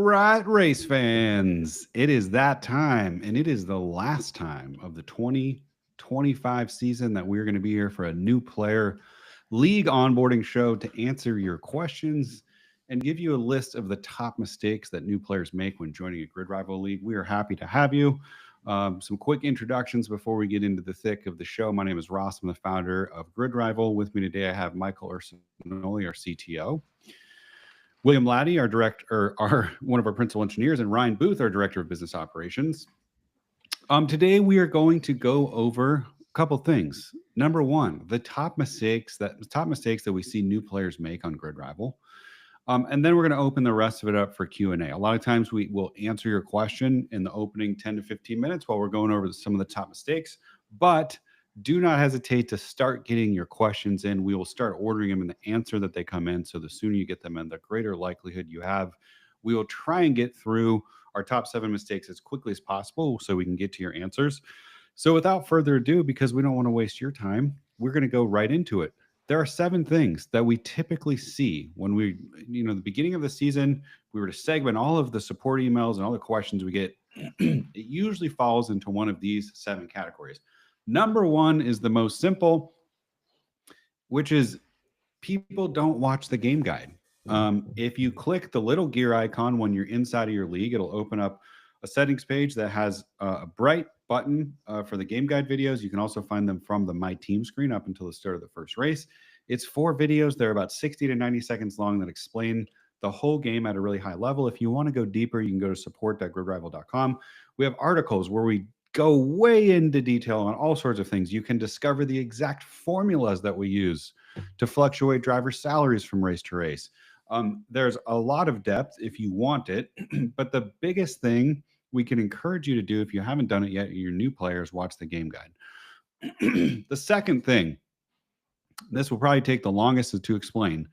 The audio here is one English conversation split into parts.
right, race fans. It is that time, and it is the last time of the 2025 season that we're going to be here for a new player league onboarding show to answer your questions and give you a list of the top mistakes that new players make when joining a Grid Rival league. We are happy to have you. Some quick introductions before we get into the thick of the show. My name is Ross. I'm the founder of Grid Rival. With me today, I have Michael Ursinoli, our CTO. William Laddie, our director, our one of our principal engineers, and Ryan Booth, our director of business operations. Today we are going to go over a couple things. Number one, the top mistakes that we see new players make on Grid Rival. And then we're going to open the rest of it up for Q&A. A lot of times we will answer your question in the opening 10 to 15 minutes while we're going over some of the top mistakes. But do not hesitate to start getting your questions in. We will start ordering them in the answer that they come in. So the sooner you get them in, the greater likelihood you have. We will try and get through our top 7 mistakes as quickly as possible so we can get to your answers. So without further ado, because we don't want to waste your time, we're going to go right into it. There are 7 things that we typically see when we, the beginning of the season, we were to segment all of the support emails and all the questions we get. It usually falls into one of these 7 categories. Number 1 is the most simple, which is people don't watch the game guide. If you click the little gear icon when you're inside of your league, it'll open up a settings page that has a bright button for the game guide videos. You can also find them from the My Team screen up until the start of the first race. It's 4 videos. They're about 60 to 90 seconds long that explain the whole game at a really high level. If you want to go deeper, you can go to support.gridrival.com. We have articles where we go way into detail on all sorts of things. You can discover the exact formulas that we use to fluctuate driver salaries from race to race. There's a lot of depth if you want it, but the biggest thing we can encourage you to do if you haven't done it yet, your new players, watch the game guide. The second thing, this will probably take the longest to explain,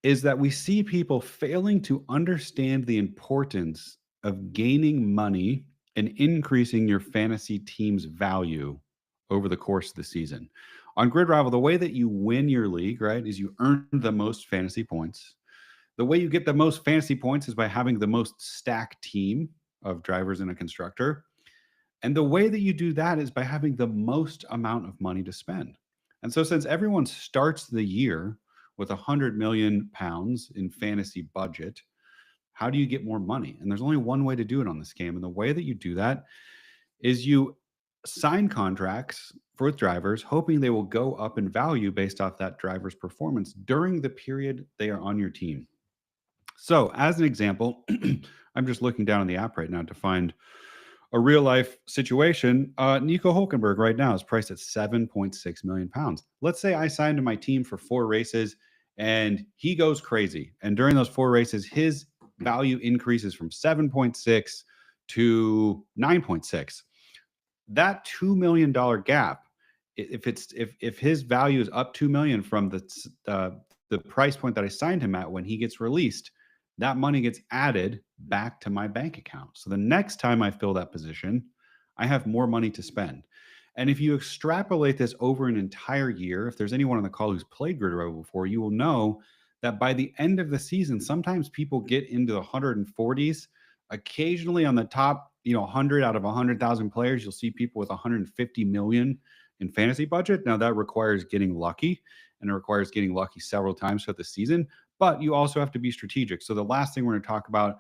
is that we see people failing to understand the importance of gaining money and increasing your fantasy team's value over the course of the season. On Grid Rival, the way that you win your league, right, is you earn the most fantasy points. The way you get the most fantasy points is by having the most stacked team of drivers and a constructor. And the way that you do that is by having the most amount of money to spend. And so since everyone starts the year with 100 million pounds in fantasy budget, how do you get more money? And there's only one way to do it on this game. And the way that you do that is you sign contracts with drivers, hoping they will go up in value based off that driver's performance during the period they are on your team. So as an example, I'm just looking down on the app right now to find a real life situation. Nico Hulkenberg right now is priced at 7.6 million pounds. Let's say I signed to my team for 4 races and he goes crazy. And during those 4 races, his value increases from 7.6 to 9.6. That $2 million gap, if his value is up 2 million from the price point that I signed him at when he gets released, that money gets added back to my bank account. So the next time I fill that position, I have more money to spend. And if you extrapolate this over an entire year, if there's anyone on the call who's played Grid Rival before, you will know that by the end of the season, sometimes people get into the 140s. Occasionally on the top, 100 out of 100,000 players, you'll see people with 150 million in fantasy budget. Now that requires getting lucky, and it requires getting lucky several times throughout the season, but you also have to be strategic. So the last thing we're going to talk about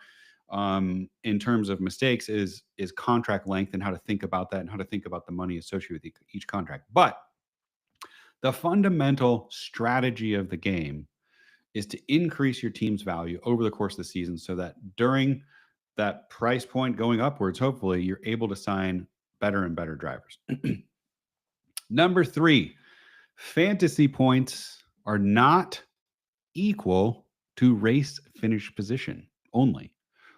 in terms of mistakes is contract length and how to think about that and how to think about the money associated with each contract. But the fundamental strategy of the game is to increase your team's value over the course of the season so that during that price point going upwards, hopefully you're able to sign better and better drivers. Number 3, fantasy points are not equal to race finish position only.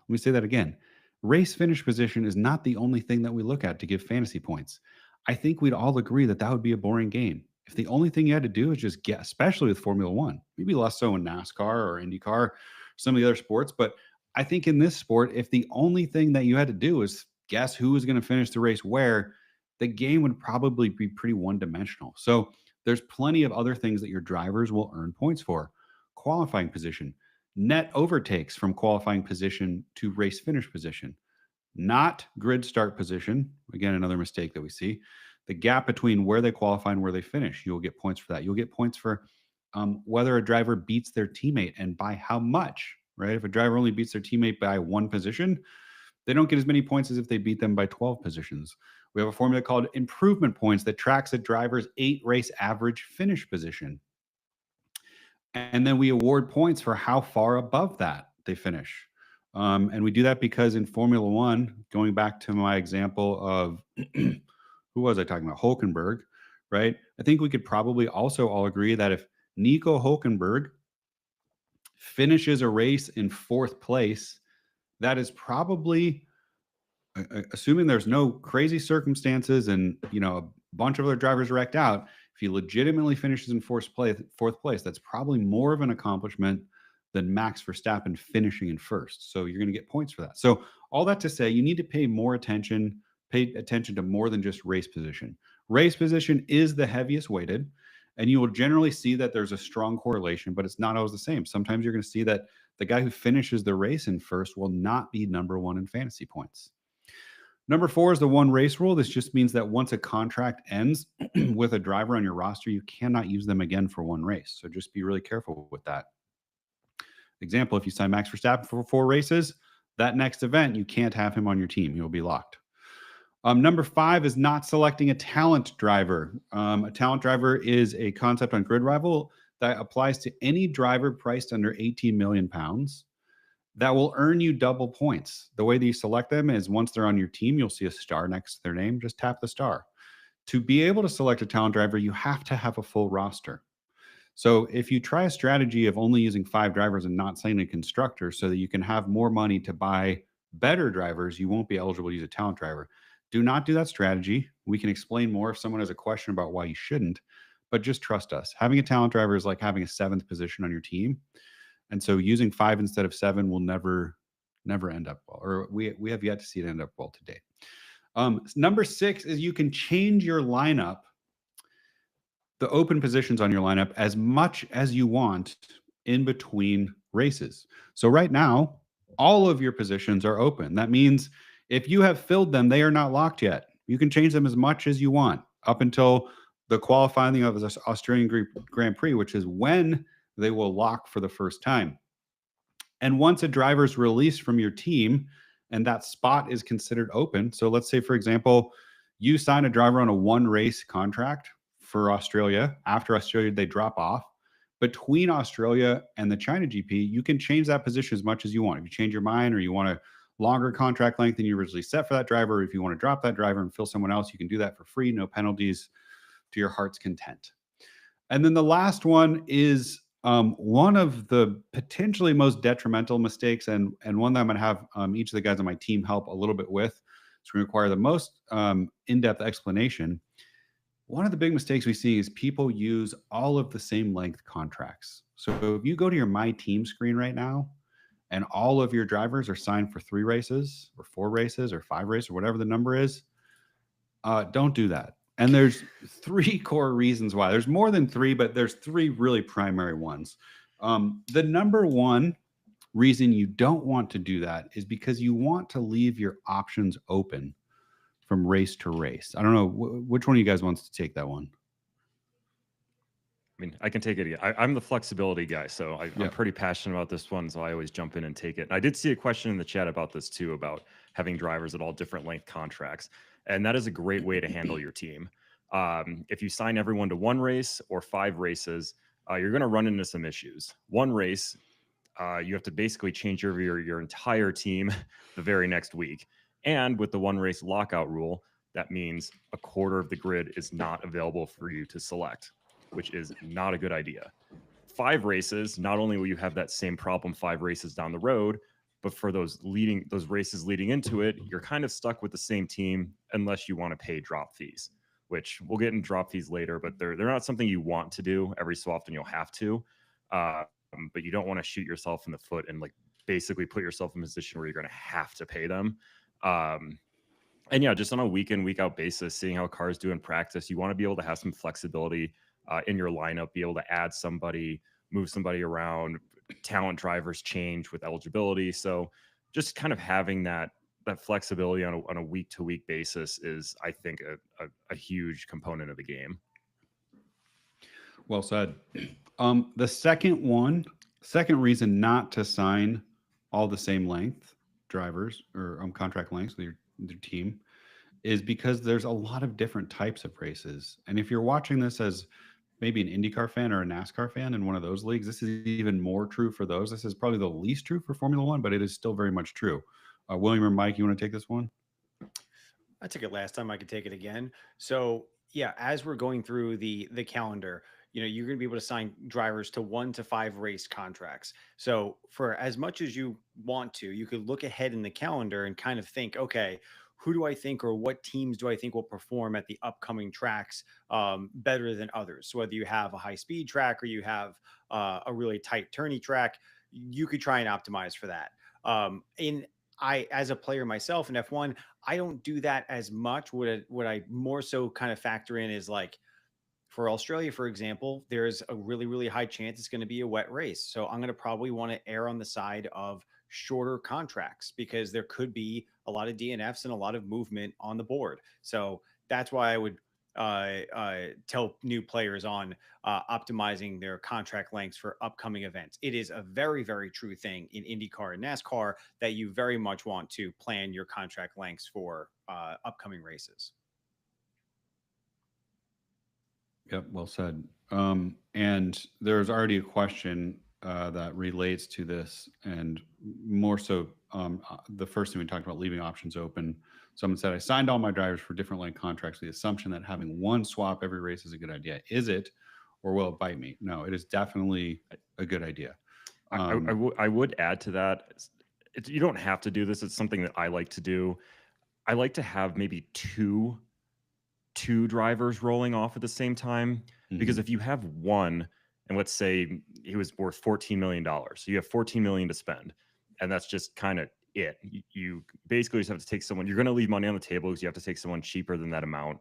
Let me say that again. Race finish position is not the only thing that we look at to give fantasy points. I think we'd all agree that that would be a boring game. If the only thing you had to do is just get, especially with Formula One, maybe less so in NASCAR or IndyCar, some of the other sports, but I think in this sport, if the only thing that you had to do is guess who is going to finish the race where, the game would probably be pretty one-dimensional. So there's plenty of other things that your drivers will earn points for. Qualifying position, net overtakes from qualifying position to race finish position, not grid start position. Again, another mistake that we see. The gap between where they qualify and where they finish, you'll get points for that. You'll get points for whether a driver beats their teammate and by how much, right? If a driver only beats their teammate by 1 position, they don't get as many points as if they beat them by 12 positions. We have a formula called improvement points that tracks a driver's 8 race average finish position. And then we award points for how far above that they finish. And we do that because in Formula One, going back to my example of who was I talking about? Hulkenberg, right? I think we could probably also all agree that if Nico Hulkenberg finishes a race in 4th place, that is probably, assuming there's no crazy circumstances and a bunch of other drivers wrecked out, if he legitimately finishes in 4th place, that's probably more of an accomplishment than Max Verstappen finishing in 1st. So you're going to get points for that. So all that to say, you need to pay attention to more than just race position. Race position is the heaviest weighted, and you will generally see that there's a strong correlation, but it's not always the same. Sometimes you're going to see that the guy who finishes the race in 1st will not be number 1 in fantasy points. Number 4 is the 1 race rule. This just means that once a contract ends with a driver on your roster, you cannot use them again for 1 race. So just be really careful with that. Example, if you sign Max Verstappen for 4 races, that next event, you can't have him on your team. He'll be locked. Number 5 is not selecting a talent driver. A talent driver is a concept on Grid Rival that applies to any driver priced under 18 million pounds that will earn you double points. The way that you select them is once they're on your team, you'll see a star next to their name. Just tap the star. To be able to select a talent driver, you have to have a full roster. So if you try a strategy of only using 5 drivers and not signing a constructor so that you can have more money to buy better drivers, you won't be eligible to use a talent driver. Do not do that strategy. We can explain more if someone has a question about why you shouldn't, but just trust us. Having a talent driver is like having a 7th position on your team. And so using 5 instead of 7 will never end up well, or we have yet to see it end up well today. Number 6 is you can change your lineup, the open positions on your lineup, as much as you want in between races. So right now, all of your positions are open. That means if you have filled them, they are not locked yet. You can change them as much as you want up until the qualifying of the Australian Grand Prix, which is when they will lock for the first time. And once a driver is released from your team and that spot is considered open, so let's say, for example, you sign a driver on a 1 race contract for Australia. After Australia, they drop off. Between Australia and the China GP, you can change that position as much as you want. If you change your mind or you want a longer contract length than you originally set for that driver, if you want to drop that driver and fill someone else, you can do that for free, no penalties, to your heart's content. And then the last one is one of the potentially most detrimental mistakes, and one that I'm going to have each of the guys on my team help a little bit with. It's going to require the most in-depth explanation. One of the big mistakes we see is people use all of the same length contracts. So if you go to your My Team screen right now, and all of your drivers are signed for 3 races or 4 races or 5 races or whatever the number is, don't do that. And there's 3 core reasons why. There's more than 3, but there's 3 really primary ones. The number 1 reason you don't want to do that is because you want to leave your options open from race to race. I don't know, which one of you guys wants to take that one? I mean, I can take it again. I'm the flexibility guy, so I'm pretty passionate about this one, so I always jump in and take it. And I did see a question in the chat about this too, about having drivers at all different length contracts. And that is a great way to handle your team. If you sign everyone to 1 race or 5 races, you're going to run into some issues. 1 race, you have to basically change your entire team the very next week. And with the 1 race lockout rule, that means a quarter of the grid is not available for you to select, which is not a good idea. 5 races, not only will you have that same problem 5 races down the road, but for those races leading into it, you're kind of stuck with the same team unless you want to pay drop fees, which we'll get in drop fees later, but they're not something you want to do. Every so often you'll have to, but you don't want to shoot yourself in the foot and like basically put yourself in a position where you're going to have to pay them. And yeah, just on a week in, week out basis, seeing how cars do in practice, you want to be able to have some flexibility in your lineup, be able to add somebody, move somebody around, talent drivers change with eligibility. So just kind of having that flexibility on a week to week basis is, I think, a huge component of the game. Well said. The second reason not to sign all the same length drivers or contract lengths with your team is because there's a lot of different types of races. And if you're watching this as maybe an IndyCar fan or a NASCAR fan in one of those leagues, this is even more true for those. This is probably the least true for Formula One, but it is still very much true. William or Mike, you want to take this one? I took it last time. I could take it again. So yeah, as we're going through the calendar, you're going to be able to sign drivers to 1 to 5 race contracts. So for as much as you want to, you could look ahead in the calendar and kind of think, okay, who do I think or what teams do I think will perform at the upcoming tracks better than others? So whether you have a high speed track or you have a really tight turny track, you could try and optimize for that. In as a player myself in F1, I don't do that as much. What I more so kind of factor in is like for Australia, for example, there's a really, really high chance it's going to be a wet race. So I'm going to probably want to err on the side of shorter contracts because there could be a lot of DNFs and a lot of movement on the board. So that's why I would tell new players on optimizing their contract lengths for upcoming events. It is a very, very true thing in IndyCar and NASCAR that you very much want to plan your contract lengths for upcoming races. Yep, well said. And there's already a question that relates to this, and more so, the first thing we talked about, leaving options open. Someone said, I signed all my drivers for different length contracts with the assumption that having one swap every race is a good idea. Is it, or will it bite me? No, it is definitely a good idea. I would add to that. You don't have to do this. It's something that I like to do. I like to have maybe two drivers rolling off at the same time, because if you have one, and let's say he was worth $14 million, so you have $14 million to spend, and that's just kind of it. You basically just have to take someone. You're going to leave money on the table because you have to take someone cheaper than that amount,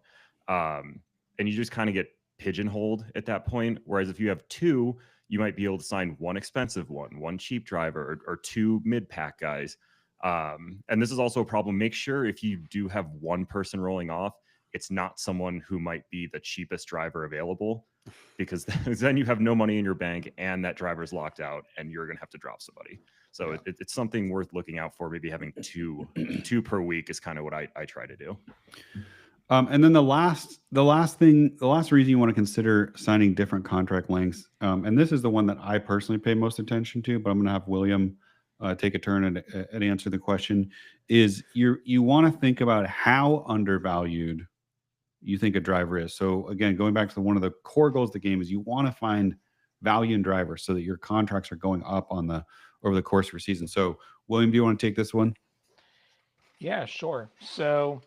and you just kind of get pigeonholed at that point. Whereas if you have two, you might be able to sign one expensive one cheap driver, or two mid-pack guys. And this is also a problem. Make sure if you do have one person rolling off, it's not someone who might be the cheapest driver available, because then you have no money in your bank and that driver's locked out and you're going to have to drop somebody. So it's something worth looking out for. Maybe having two per week is kind of what I try to do. And then the last reason you want to consider signing different contract lengths, and this is the one that I personally pay most attention to, but I'm going to have William take a turn and answer the question, is you want to think about how undervalued you think a driver is. So again, going back to one of the core goals of the game is you want to find value in drivers so that your contracts are going up over the course of your season. So William, do you want to take this one? Yeah, sure. So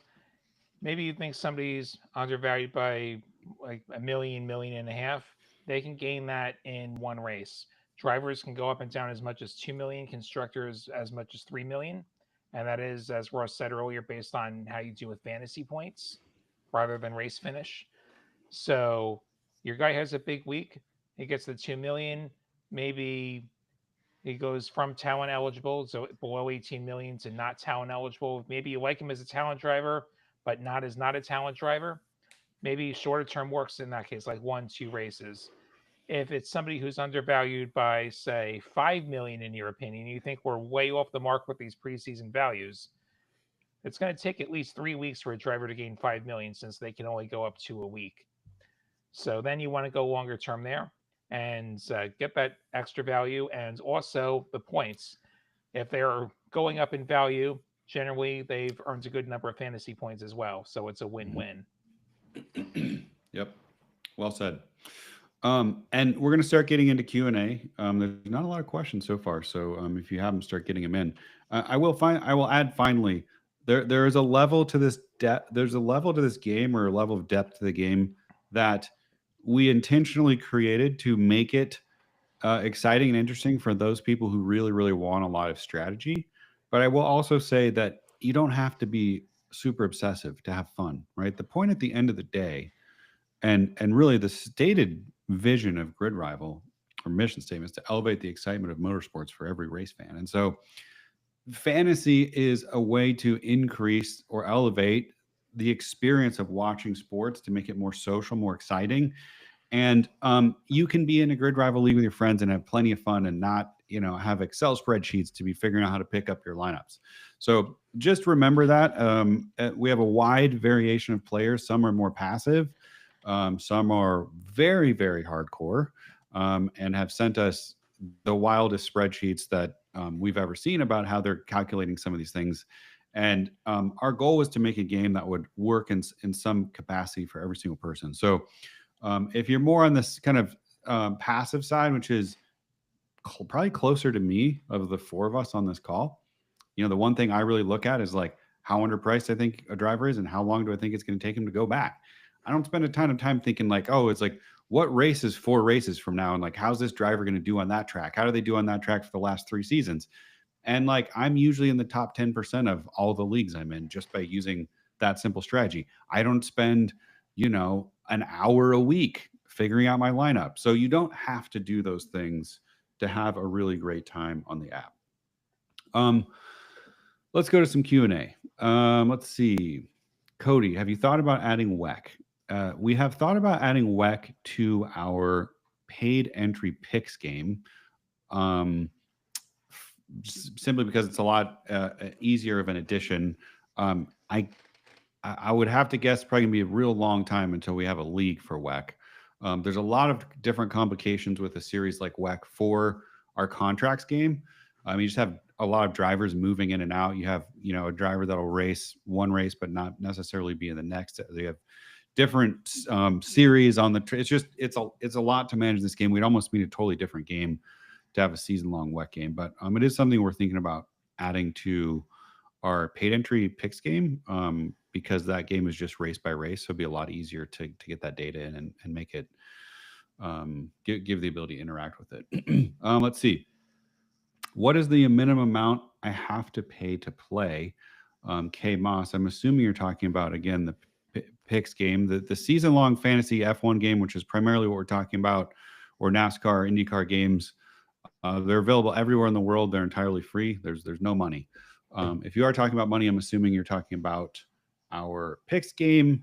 maybe you think somebody's undervalued by like $1 million, $1.5 million. They can gain that in one race. Drivers can go up and down as much as 2 million, constructors as much as 3 million. And that is, as Ross said earlier, based on how you do with fantasy points rather than race finish. So your guy has a big week. He gets the 2 million. Maybe he goes from talent eligible, so below 18 million, to not talent eligible. Maybe you like him as a talent driver, but not a talent driver. Maybe shorter term works in that case, like 1-2 races. If it's somebody who's undervalued by, say, 5 million, in your opinion, you think we're way off the mark with these preseason values, it's going to take at least 3 weeks for a driver to gain 5 million, since they can only go up to a week. So then you want to go longer term there and get that extra value, and also the points. If they're going up in value, generally they've earned a good number of fantasy points as well. So it's a win-win. Yep. Well said. And we're going to start getting into Q&A. There's not a lot of questions so far, so if you have them, start getting them in. I will add finally, there is a level to this there's a level to this game, or a level of depth to the game, that we intentionally created to make it exciting and interesting for those people who really, really want a lot of strategy. But I will also say that you don't have to be super obsessive to have fun, right? The point at the end of the day, and really the stated vision of Grid Rival, or mission statement is to elevate the excitement of motorsports for every race fan. And so fantasy is a way to increase or elevate the experience of watching sports to make it more social, more exciting. And you can be in a grid rival league with your friends and have plenty of fun and not, have Excel spreadsheets to be figuring out how to pick up your lineups. So just remember that we have a wide variation of players. Some are more passive, some are very, very hardcore, and have sent us the wildest spreadsheets that we've ever seen about how they're calculating some of these things. And our goal was to make a game that would work in some capacity for every single person. So if you're more on this kind of passive side, which is probably closer to me of the four of us on this call, the one thing I really look at is like how underpriced I think a driver is and how long do I think it's going to take him to go back. I don't spend a ton of time thinking like, oh, it's like what race is 4 races from now? And like, how's this driver going to do on that track? How do they do on that track for the last 3 seasons? And like, I'm usually in the top 10% of all the leagues I'm in just by using that simple strategy. I don't spend, an hour a week figuring out my lineup. So you don't have to do those things to have a really great time on the app. Let's go to some Q&A. Let's see. Cody, have you thought about adding WEC? We have thought about adding WEC to our paid entry picks game, simply because it's a lot easier of an addition. I would have to guess probably gonna be a real long time until we have a league for WEC. There's a lot of different complications with a series like WEC for our contracts game. You just have a lot of drivers moving in and out. You have, a driver that'll race one race but not necessarily be in the next. They have different series on the. It's a lot to manage this game. We'd almost need a totally different game to have a season-long WEC game, but it is something we're thinking about adding to our paid entry picks game, because that game is just race by race, so it'd be a lot easier to get that data in and make it give the ability to interact with it. Let's see. What is the minimum amount I have to pay to play? K Moss, I'm assuming you're talking about, again, the picks game, the season-long fantasy F1 game, which is primarily what we're talking about, or NASCAR, IndyCar games. They're available everywhere in the world. They're entirely free. There's no money. If you are talking about money, I'm assuming you're talking about our picks game,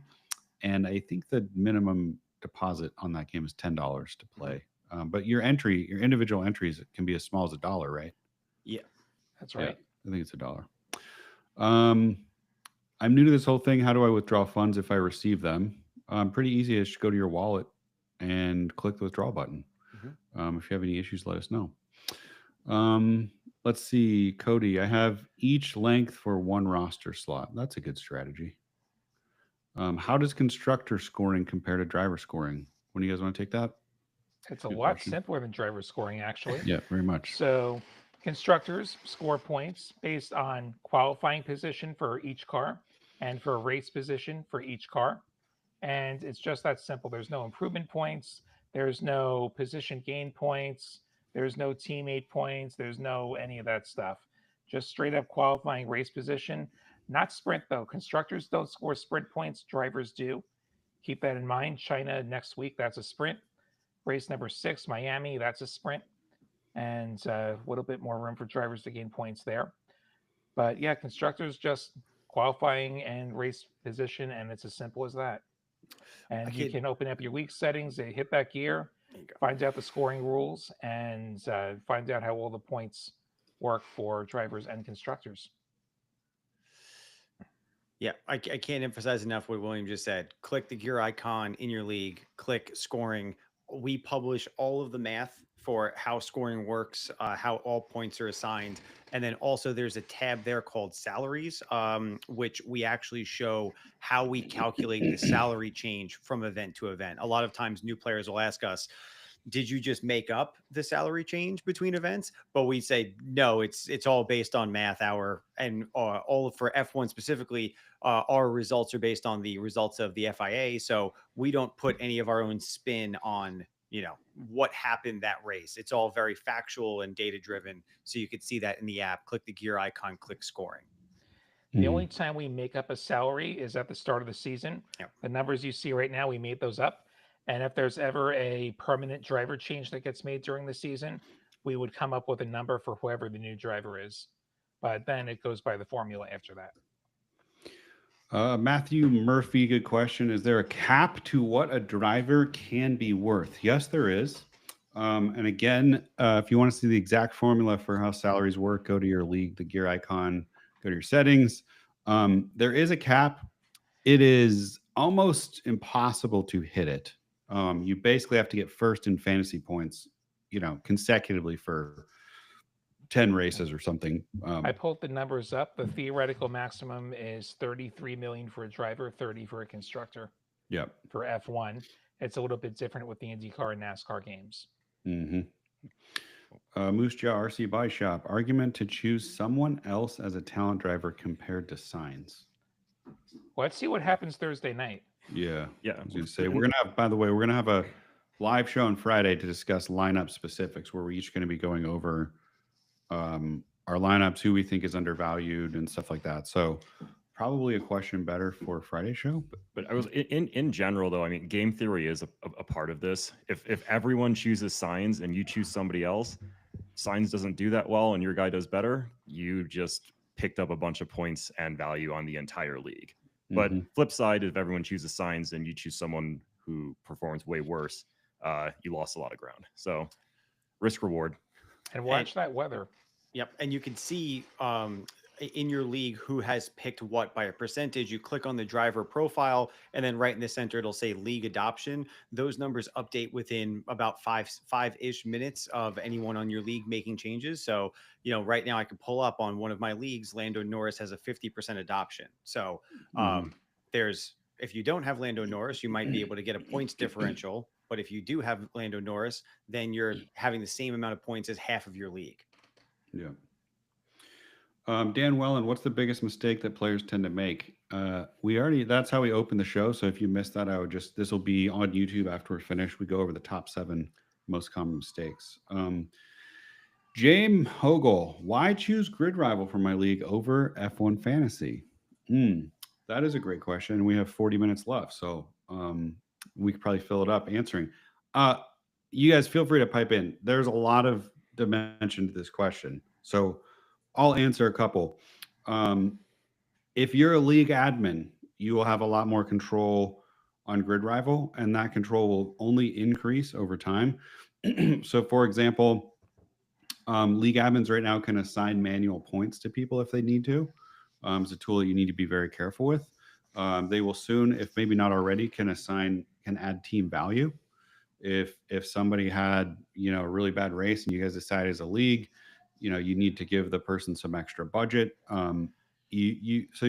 and I think the minimum deposit on that game is $10 to play. But your individual entries can be as small as $1, right? Yeah, that's right. Yeah, I think it's $1. I'm new to this whole thing. How do I withdraw funds if I receive them? Pretty easy. Just go to your wallet and click the withdraw button. Mm-hmm. If you have any issues, let us know. Let's see, Cody, I have each length for one roster slot. That's a good strategy. How does constructor scoring compare to driver scoring? When do you guys want to take that? It's a lot simpler than driver scoring, actually. Yeah, very much. So constructors score points based on qualifying position for each car and for race position for each car. And it's just that simple. There's no improvement points. There's no position gain points. There's no teammate points. There's no any of that stuff. Just straight up qualifying race position. Not sprint, though. Constructors don't score sprint points. Drivers do. Keep that in mind. China next week, that's a sprint. Race number 6, Miami, that's a sprint. And a little bit more room for drivers to gain points there. But yeah, constructors just qualifying and race position, and it's as simple as that. And you can open up your league settings, hit that gear, find out the scoring rules, and find out how all the points work for drivers and constructors. Yeah, I can't emphasize enough what William just said. Click the gear icon in your league, click scoring. We publish all of the math for how scoring works, how all points are assigned. And then also there's a tab there called salaries, which we actually show how we calculate the salary change from event to event. A lot of times new players will ask us, did you just make up the salary change between events? But we say, no, it's all based on math hour, and all for F1 specifically, our results are based on the results of the FIA. So we don't put any of our own spin on, what happened that race. It's all very factual and data driven. So you could see that in the app. Click the gear icon, click scoring. The only time we make up a salary is at the start of the season. Yep. The numbers you see right now, we made those up. And if there's ever a permanent driver change that gets made during the season, we would come up with a number for whoever the new driver is. But then it goes by the formula after that. Matthew Murphy, good question. Is there a cap to what a driver can be worth? Yes, there is. And again, if you want to see the exact formula for how salaries work, go to your league, the gear icon, go to your settings. There is a cap. It is almost impossible to hit it. You basically have to get first in fantasy points, consecutively for 10 races or something. I pulled the numbers up. The theoretical maximum is 33 million for a driver, 30 for a constructor. Yep. For F1, it's a little bit different with the IndyCar and NASCAR games. Mm-hmm. Moose Jaw RC Buy Shop, argument to choose someone else as a talent driver compared to Signs. Well, let's see what happens Thursday night. Yeah. Yeah. I was going to say, we're going to have, by the way, we're going to have a live show on Friday to discuss lineup specifics where we're each going to be going over our lineups, who we think is undervalued and stuff like that. So probably a question better for Friday's show. But I was in general though. I mean, game theory is a part of this. If everyone chooses Signs and you choose somebody else, Signs doesn't do that well and your guy does better, you just picked up a bunch of points and value on the entire league. But flip side, if everyone chooses Signs and you choose someone who performs way worse, you lost a lot of ground. So risk reward. And watch that weather. Yep. And you can see in your league who has picked what by a percentage. You click on the driver profile, and then right in the center, it'll say league adoption. Those numbers update within about five-ish minutes of anyone on your league making changes. So, right now I can pull up on one of my leagues, Lando Norris has a 50% adoption. So if you don't have Lando Norris, you might be able to get a points differential. But if you do have Lando Norris, then you're having the same amount of points as half of your league. Yeah. Dan Wellen, what's the biggest mistake that players tend to make? That's how we open the show. So if you missed that, this will be on YouTube after we're finished. We go over the top 7 most common mistakes. James Hogel, why choose Grid Rival for my league over F1 Fantasy? That is a great question. We have 40 minutes left, so we could probably fill it up answering. You guys feel free to pipe in. There's a lot of dimension to this question, so I'll answer a couple. If you're a league admin, you will have a lot more control on Grid Rival, and that control will only increase over time. So, for example, league admins right now can assign manual points to people if they need to. It's a tool that you need to be very careful with. They will soon, if maybe not already, can add team value. If somebody had a really bad race and you guys decide as a league, you need to give the person some extra budget. So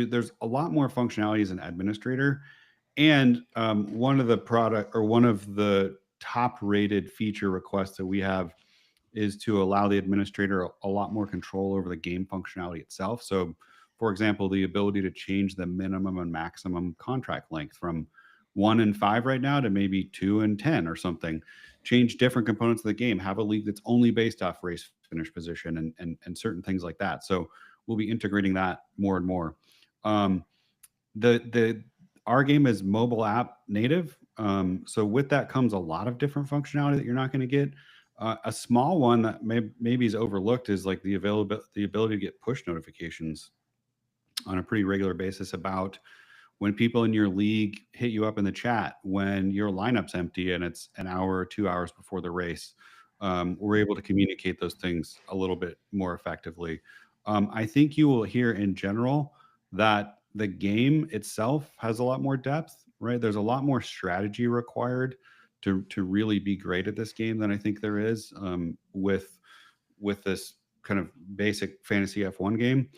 there's a lot more functionality as an administrator, and one of the top rated feature requests that we have is to allow the administrator a lot more control over the game functionality itself. So, for example, the ability to change the minimum and maximum contract length from 1 and 5 right now to maybe 2 and 10 or something. Change different components of the game. Have a league that's only based off race finish position and certain things like that. So we'll be integrating that more and more. Our game is mobile app native. So with that comes a lot of different functionality that you're not going to get. A small one that maybe is overlooked is like the ability to get push notifications on a pretty regular basis about when people in your league hit you up in the chat when your lineup's empty and it's an hour or 2 hours before the race. We're able to communicate those things a little bit more effectively. I think you will hear in general that the game itself has a lot more depth, right? There's a lot more strategy required to really be great at this game than I think there is with this kind of basic fantasy F1 game.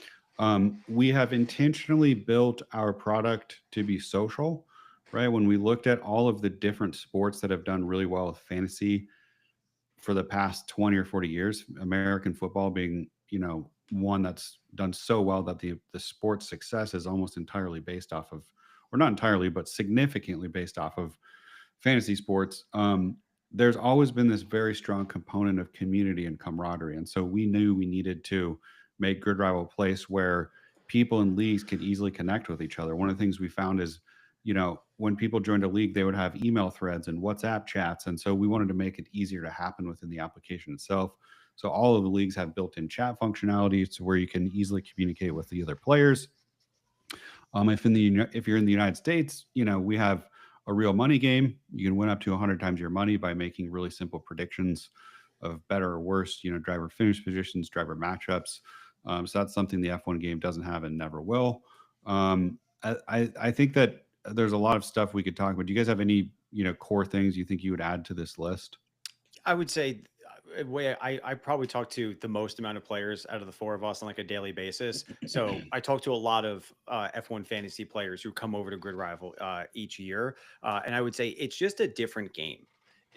We have intentionally built our product to be social, right? When we looked at all of the different sports that have done really well with fantasy for the past 20 or 40 years, American football being, one that's done so well that the sport's success is almost entirely based off of, or not entirely, but significantly based off of fantasy sports. There's always been this very strong component of community and camaraderie. And so we knew we needed to make Grid Rival a place where people in leagues could easily connect with each other. One of the things we found is when people joined a league, they would have email threads and WhatsApp chats. And so we wanted to make it easier to happen within the application itself. So all of the leagues have built-in chat functionality to where you can easily communicate with the other players. If you're in the United States, we have a real money game. You can win up to 100 times your money by making really simple predictions of better or worse, driver finish positions, driver matchups. So that's something the F1 game doesn't have and never will. I think that there's a lot of stuff we could talk about. Do you guys have any, core things you think you would add to this list? I would say way I probably talk to the most amount of players out of the four of us on like a daily basis. So I talk to a lot of F1 fantasy players who come over to Grid Rival each year, and I would say it's just a different game.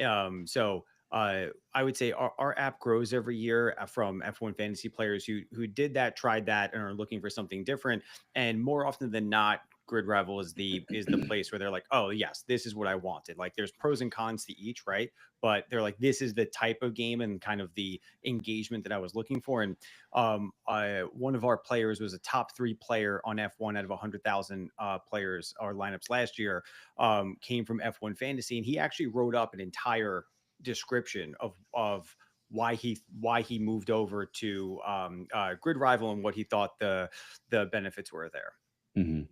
I would say our app grows every year from F1 fantasy players who did that, tried that, and are looking for something different. And more often than not, Grid Rival is the place where they're like, oh yes, this is what I wanted. Like there's pros and cons to each, right? But they're like, this is the type of game and kind of the engagement that I was looking for. And one of our players was a top 3 player on F1 out of 100,000 players or lineups last year. Came from F1 Fantasy, and he actually wrote up an entire description of why he moved over to Grid Rival and what he thought the benefits were there. Mm-hmm.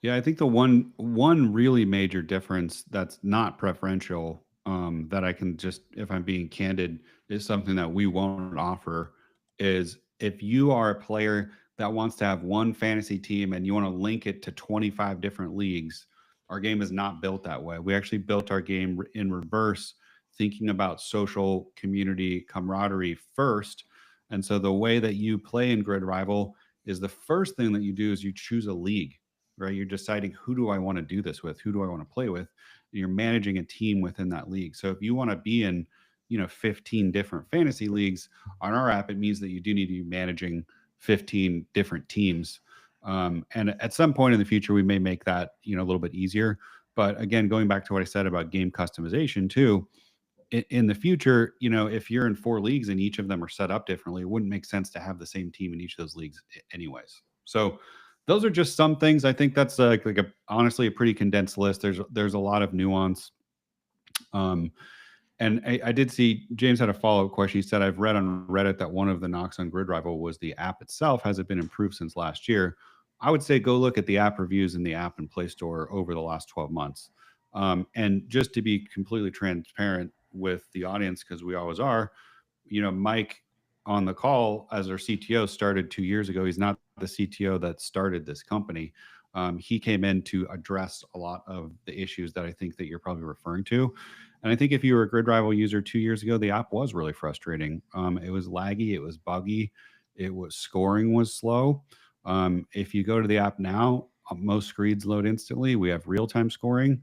Yeah, I think the one really major difference that's not preferential, that I can just, if I'm being candid, is something that we won't offer, is if you are a player that wants to have one fantasy team and you want to link it to 25 different leagues, our game is not built that way. We actually built our game in reverse, thinking about social community camaraderie first. And so the way that you play in Grid Rival is the first thing that you do is you choose a league, right? You're deciding, who do I want to do this with? Who do I want to play with? And you're managing a team within that league. So if you want to be in, 15 different fantasy leagues on our app, it means that you do need to be managing 15 different teams. And at some point in the future, we may make that, a little bit easier. But again, going back to what I said about game customization too, in the future, if you're in 4 leagues and each of them are set up differently, it wouldn't make sense to have the same team in each of those leagues anyways. So those are just some things. I think that's honestly a pretty condensed list. There's a lot of nuance. And I did see James had a follow-up question. He said, I've read on Reddit that one of the knocks on Grid Rival was the app itself. Has it been improved since last year? I would say go look at the app reviews in the app and Play Store over the last 12 months. And just to be completely transparent with the audience, because we always are, Mike on the call as our CTO started 2 years ago. He's not the CTO that started this company. He came in to address a lot of the issues that I think that you're probably referring to. And I think if you were a Grid Rival user 2 years ago, the app was really frustrating. It was laggy, it was buggy, scoring was slow. If you go to the app now, most screens load instantly. We have real-time scoring.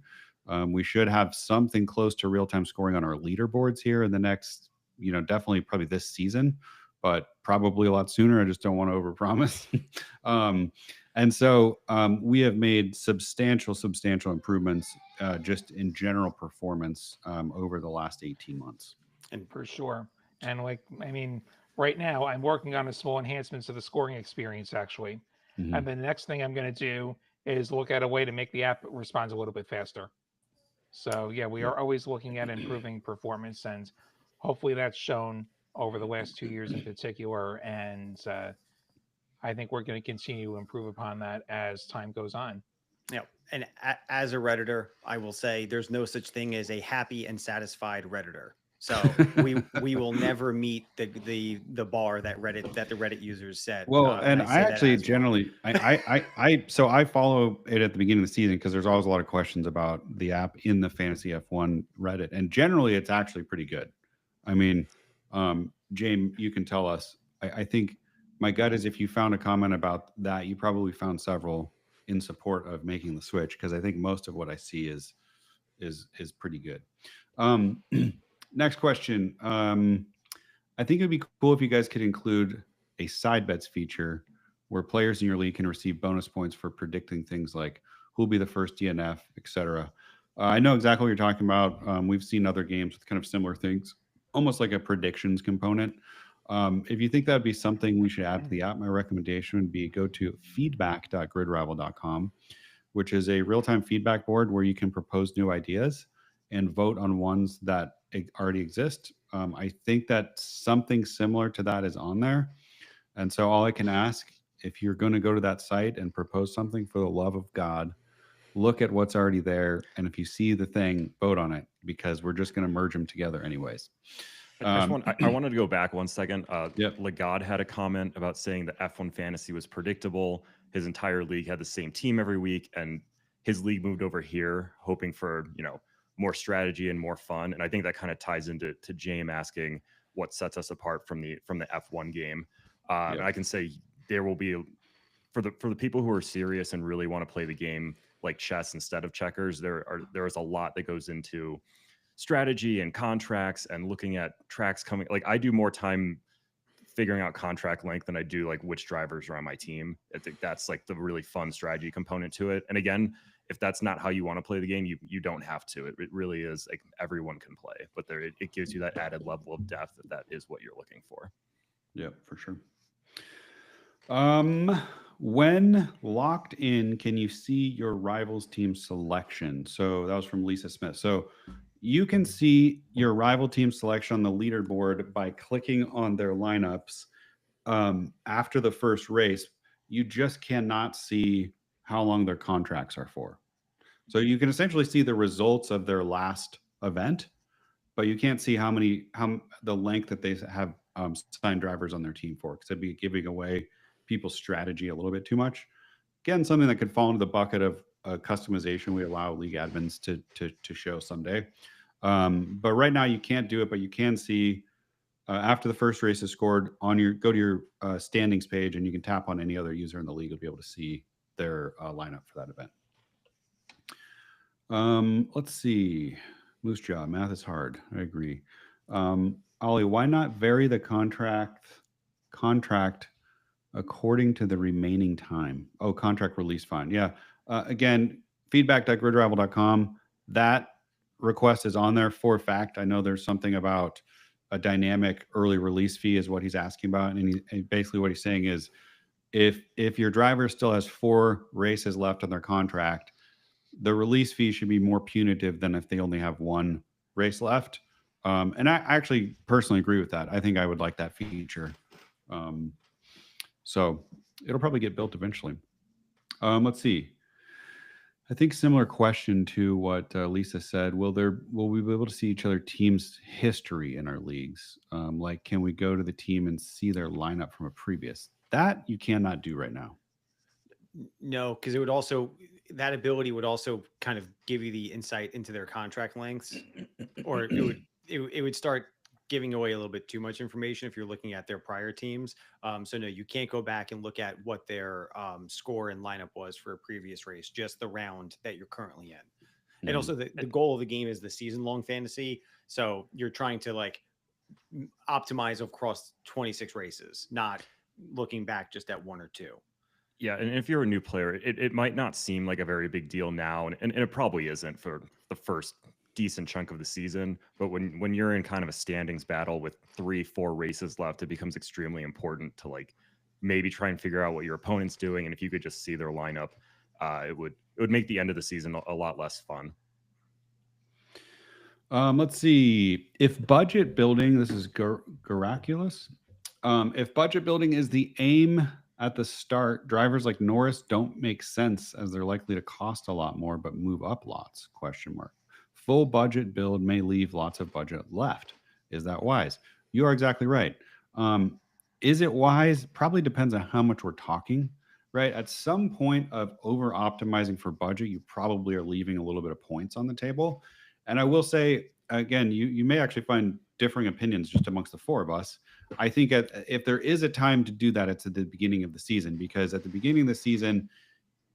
We should have something close to real-time scoring on our leaderboards here in the next, definitely probably this season, but probably a lot sooner. I just don't want to overpromise. And so we have made substantial improvements just in general performance over the last 18 months. And for sure. And right now I'm working on a small enhancements to the scoring experience, actually. Mm-hmm. And the next thing I'm going to do is look at a way to make the app respond a little bit faster. So yeah, we are always looking at improving performance, and hopefully that's shown over the last 2 years in particular. And I think we're going to continue to improve upon that as time goes on. Yeah, and as a Redditor, I will say there's no such thing as a happy and satisfied Redditor. So we will never meet the bar that the Reddit users set. Well, and I actually generally I follow it at the beginning of the season because there's always a lot of questions about the app in the Fantasy F1 Reddit, and generally it's actually pretty good. I mean, James, you can tell us. I think my gut is if you found a comment about that, you probably found several in support of making the switch, because I think most of what I see is pretty good. Next question. I think it'd be cool if you guys could include a side bets feature where players in your league can receive bonus points for predicting things like who'll be the first DNF, etc. I know exactly what you're talking about. We've seen other games with kind of similar things, almost like a predictions component. If you think that'd be something we should add to the app, my recommendation would be go to feedback.gridrival.com. which is a real-time feedback board where you can propose new ideas and vote on ones that already exist. I think that something similar to that is on there. And so all I can ask, if you're going to go to that site and propose something, for the love of God, look at what's already there. And if you see the thing, vote on it, because we're just going to merge them together anyways. I wanted to go back 1 second. Yep. Legod had a comment about saying that F1 Fantasy was predictable. His entire league had the same team every week, and his league moved over here, hoping for more strategy and more fun. And I think that kind of ties into James asking what sets us apart from the F1 game. Yep. And I can say there will be, for the people who are serious and really want to play the game like chess instead of checkers, there is a lot that goes into strategy and contracts and looking at tracks coming. Like, I do more time figuring out contract length than I do like which drivers are on my team. I think that's like the really fun strategy component to it. And again, if that's not how you want to play the game, you don't have to. It really is like everyone can play, but it gives you that added level of depth if that is what you're looking for. Yep, for sure. When locked in, can you see your rivals team selection? So that was from Lisa Smith. So you can see your rival team selection on the leaderboard by clicking on their lineups after the first race. You just cannot see how long their contracts are for. So you can essentially see the results of their last event, but you can't see how the length that they have signed drivers on their team for, because it'd be giving away people's strategy a little bit too much. Again, something that could fall into the bucket of customization we allow league admins to show someday. But right now you can't do it, but you can see after the first race is scored go to your standings page, and you can tap on any other user in the league. You'll be able to see their lineup for that event. Let's see. Moose Jaw, math is hard. I agree. Ollie, why not vary the contract according to the remaining time? Oh, contract release fine. Yeah. Again, feedback.gridrival.com. That request is on there for a fact. I know there's something about a dynamic early release fee is what he's asking about. And basically what he's saying is if your driver still has 4 races left on their contract, the release fee should be more punitive than if they only have 1 race left. And I actually personally agree with that. I think I would like that feature. So it'll probably get built eventually. Let's see. I think similar question to what Lisa said. Will we be able to see each other team's history in our leagues? Like, can we go to the team and see their lineup from a previous? That you cannot do right now. No, because that ability would also kind of give you the insight into their contract lengths, or it would start giving away a little bit too much information if you're looking at their prior teams. So no, you can't go back and look at what their score and lineup was for a previous race, just the round that you're currently in. And also the goal of the game is the season-long fantasy. So you're trying to like optimize across 26 races, not looking back just at 1 or 2. Yeah, and if you're a new player, it might not seem like a very big deal now, and it probably isn't for the first decent chunk of the season. But when you're in kind of a standings battle with 3-4 races left, it becomes extremely important to like maybe try and figure out what your opponent's doing. And if you could just see their lineup, it would make the end of the season a lot less fun. Let's see. If budget building, this is Garaculus. If budget building is the aim at the start, drivers like Norris don't make sense as they're likely to cost a lot more but move up lots? ? Full budget build may leave lots of budget left. Is that wise? You are exactly right. Is it wise? Probably depends on how much we're talking, right? At some point of over optimizing for budget, you probably are leaving a little bit of points on the table. And I will say, again, you may actually find differing opinions just amongst the 4 of us. I think if there is a time to do that, it's at the beginning of the season, because at the beginning of the season,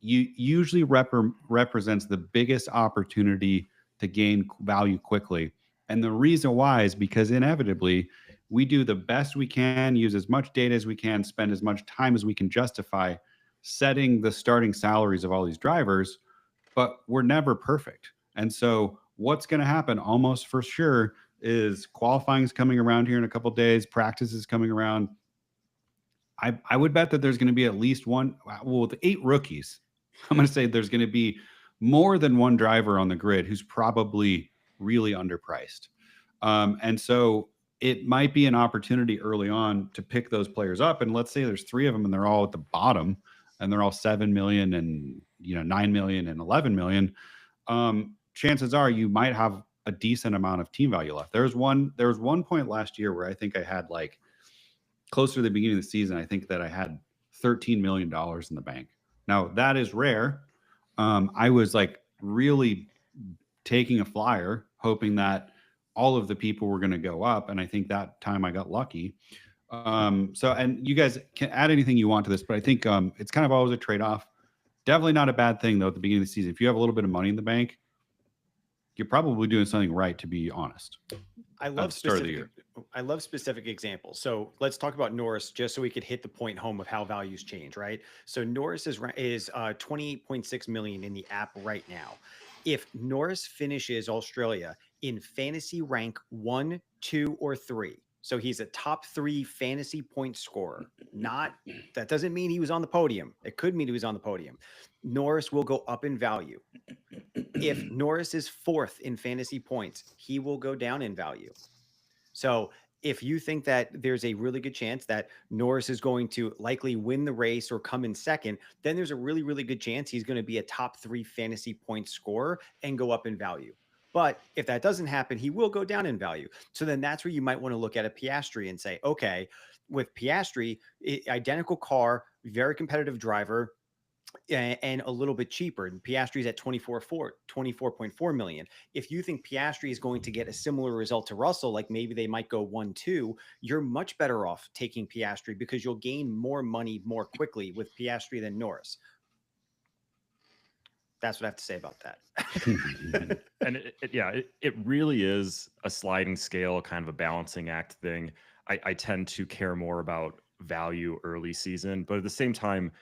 you usually represents the biggest opportunity to gain value quickly. And the reason why is because inevitably we do the best we can, use as much data as we can, spend as much time as we can justify setting the starting salaries of all these drivers, but we're never perfect. And so what's going to happen almost for sure is qualifying is coming around here in a couple of days. Practice is coming around. I would bet that there's going to be at least one. Well, with 8 rookies, I'm going to say there's going to be more than one driver on the grid who's probably really underpriced. And so it might be an opportunity early on to pick those players up. And let's say there's 3 of them and they're all at the bottom and they're all 7 million and 9 million and 11 million. Chances are you might have a decent amount of team value left. There was one point last year where I think I had like closer to the beginning of the season, I think that I had $13 million in the bank. Now that is rare. I was like really taking a flyer, hoping that all of the people were going to go up. And I think that time I got lucky. So, and you guys can add anything you want to this, but I think it's kind of always a trade-off. Definitely not a bad thing though at the beginning of the season. If you have a little bit of money in the bank, you're probably doing something right, to be honest. I love specific examples. So let's talk about Norris just so we could hit the point home of how values change, right? So Norris is 28.6 million in the app right now. If Norris finishes Australia in fantasy rank 1, 2, or 3, so he's a top 3 fantasy point scorer. That doesn't mean he was on the podium. It could mean he was on the podium. Norris will go up in value. If Norris is 4th in fantasy points, he will go down in value. So if you think that there's a really good chance that Norris is going to likely win the race or come in second, then there's a really, really good chance he's going to be a top 3 fantasy point scorer and go up in value. But if that doesn't happen, he will go down in value. So then that's where you might want to look at a Piastri and say, okay, with Piastri, identical car, very competitive driver, and a little bit cheaper. And Piastri's at 24.4 million. If you think Piastri is going to get a similar result to Russell, like maybe they might go 1-2, you're much better off taking Piastri because you'll gain more money more quickly with Piastri than Norris. That's what I have to say about that. And it really is a sliding scale, kind of a balancing act thing. I tend to care more about value early season, but at the same time,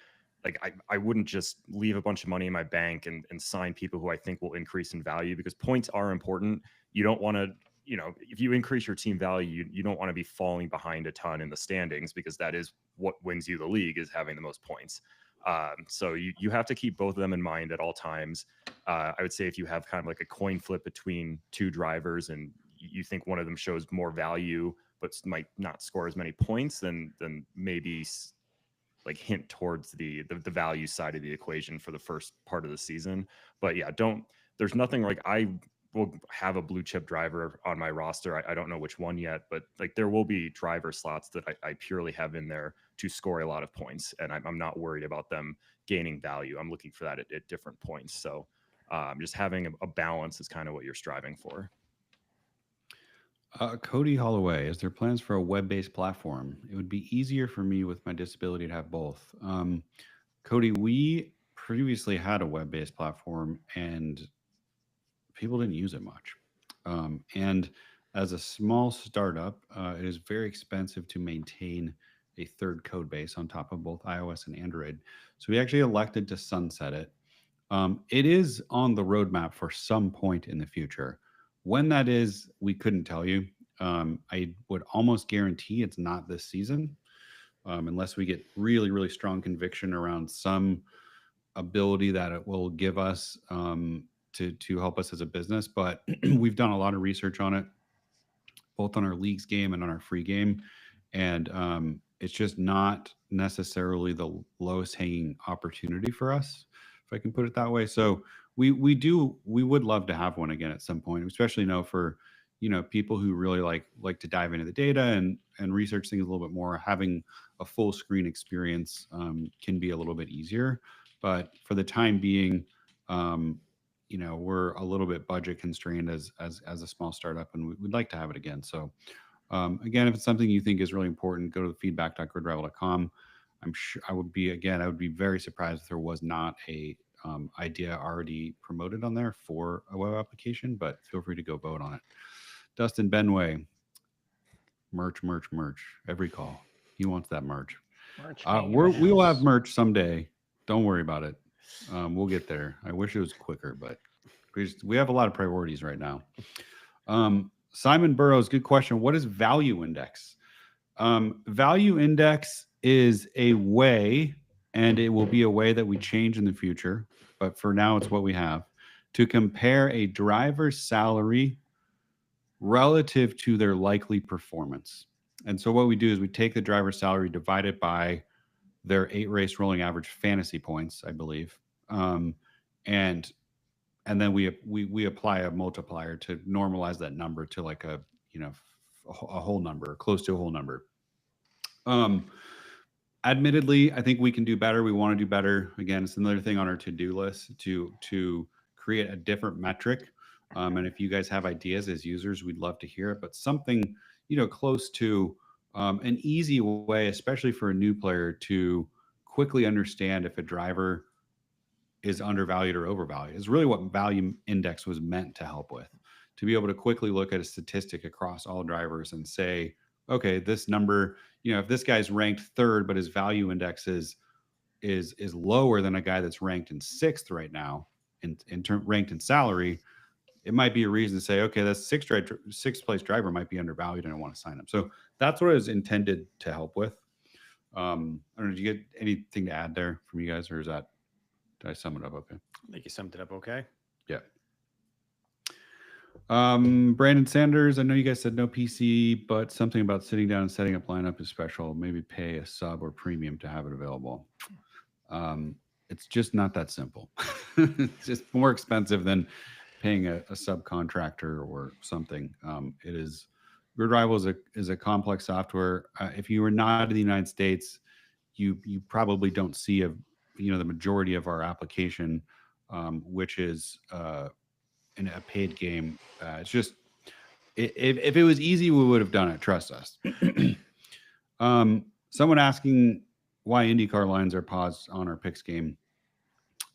like I wouldn't just leave a bunch of money in my bank and sign people who I think will increase in value, because points are important. You don't want to, if you increase your team value, you don't want to be falling behind a ton in the standings, because that is what wins you the league, is having the most points. So you have to keep both of them in mind at all times. I would say if you have kind of like a coin flip between 2 drivers and you think one of them shows more value but might not score as many points, then maybe like hint towards the value side of the equation for the first part of the season. But yeah, there's nothing like I will have a blue chip driver on my roster. I don't know which one yet, but like there will be driver slots that I purely have in there to score a lot of points, and I'm not worried about them gaining value. I'm looking for that at different points. So just having a balance is kind of what you're striving for. Cody Holloway, is there plans for a web-based platform? It would be easier for me with my disability to have both. Cody, we previously had a web-based platform and people didn't use it much. And as a small startup, it is very expensive to maintain a third code base on top of both iOS and Android. So we actually elected to sunset it. It is on the roadmap for some point in the future. When that is, we couldn't tell you. I would almost guarantee it's not this season, unless we get really, really strong conviction around some ability that it will give us to help us as a business. But we've done a lot of research on it, both on our leagues game and on our free game. And it's just not necessarily the lowest hanging opportunity for us, if I can put it that way. So we would love to have one again at some point, especially for people who really like to dive into the data and research things a little bit more. Having a full screen experience can be a little bit easier, but for the time being, we're a little bit budget constrained as a small startup, and we'd like to have it again. So again, if it's something you think is really important, go to feedback.gridrival.com. I'm sure I would be very surprised if there was not a idea already promoted on there for a web application, but feel free to go vote on it. Dustin Benway, merch. Every call, he wants that merch. We will have merch someday. Don't worry about it. We'll get there. I wish it was quicker, but we have a lot of priorities right now. Simon Burrows, good question. What is value index? Value index is a way and it will be a way that we change in the future, but for now it's what we have, to compare a driver's salary relative to their likely performance. And so what we do is we take the driver's salary divided by their 8 race rolling average fantasy points, I believe, and then we apply a multiplier to normalize that number to like a a whole number, close to a whole number. Admittedly, I think we can do better. We want to do better. Again, it's another thing on our to-do list to create a different metric. And if you guys have ideas as users, we'd love to hear it. But something close to an easy way, especially for a new player, to quickly understand if a driver is undervalued or overvalued is really what value index was meant to help with. To be able to quickly look at a statistic across all drivers and say, okay, this number, if this guy's ranked third, but his value index is lower than a guy that's ranked in sixth right now, ranked in salary, it might be a reason to say, okay, that sixth place driver might be undervalued and I want to sign him. So that's what it was intended to help with. I don't know, did you get anything to add there from you guys, or did I sum it up okay? I think you summed it up okay. Yeah. Brandon Sanders, I know you guys said no PC, but something about sitting down and setting up lineup is special. Maybe pay a sub or premium to have it available. It's just not that simple. It's just more expensive than paying a subcontractor or something. It is Grid Rival is a complex software. If you are not in the United States, you probably don't see the majority of our application, which is in a paid game. It's just if it was easy, we would have done it. Trust us. Someone asking why IndyCar lines are paused on our picks game.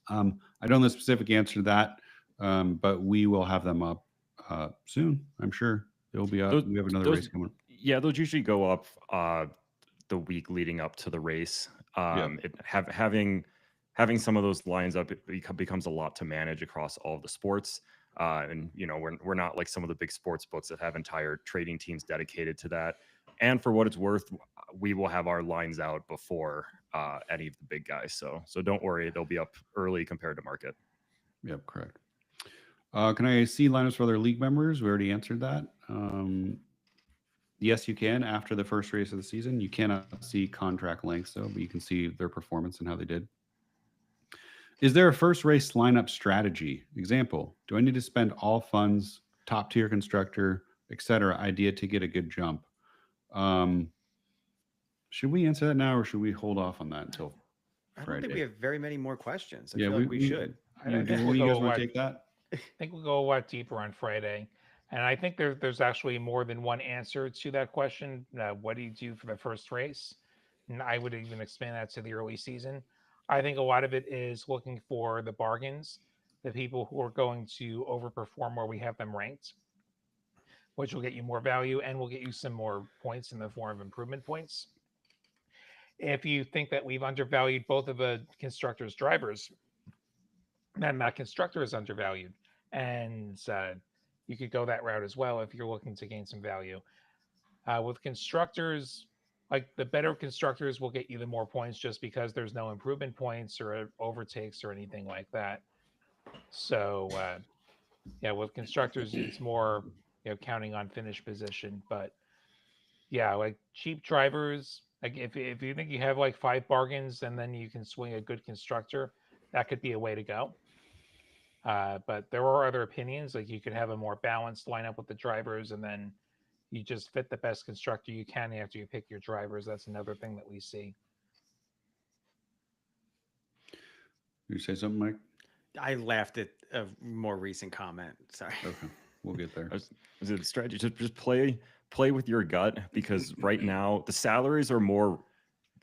I don't know the specific answer to that, but we will have them up soon. I'm sure they'll be up. We have another race coming. Yeah, those usually go up the week leading up to the race. Having some of those lines up, it becomes a lot to manage across all of the sports. And we're not like some of the big sports books that have entire trading teams dedicated to that. And for what it's worth, we will have our lines out before any of the big guys. So don't worry, they'll be up early compared to market. Yep, correct. Can I see lineups for other league members? We already answered that. Yes, you can after the first race of the season. You cannot see contract lengths though, but you can see their performance and how they did. Is there a first race lineup strategy? Example, do I need to spend all funds, top tier constructor, etc. idea to get a good jump? Should we answer that now, or should we hold off on that until Friday? I don't think we have very many more questions. I feel like we should. I think you guys want to take that? I think we'll go a lot deeper on Friday. And I think there's actually more than one answer to that question. What do you do for the first race? And I would even expand that to the early season. I think a lot of it is looking for the bargains, the people who are going to overperform where we have them ranked, which will get you more value and will get you some more points in the form of improvement points. If you think that we've undervalued both of the constructors' drivers, then that constructor is undervalued. And you could go that route as well if you're looking to gain some value. With constructors, like the better constructors will get you the more points just because there's no improvement points or overtakes or anything like that. So with constructors, it's more counting on finish position. But yeah, like cheap drivers, like if you think you have like 5 bargains and then you can swing a good constructor, that could be a way to go. But there are other opinions. Like you could have a more balanced lineup with the drivers, and then you just fit the best constructor you can after you pick your drivers. That's another thing that we see. You say something, Mike? I laughed at a more recent comment. Sorry. Okay, we'll get there. Is it a strategy? Just play with your gut, because right now the salaries are more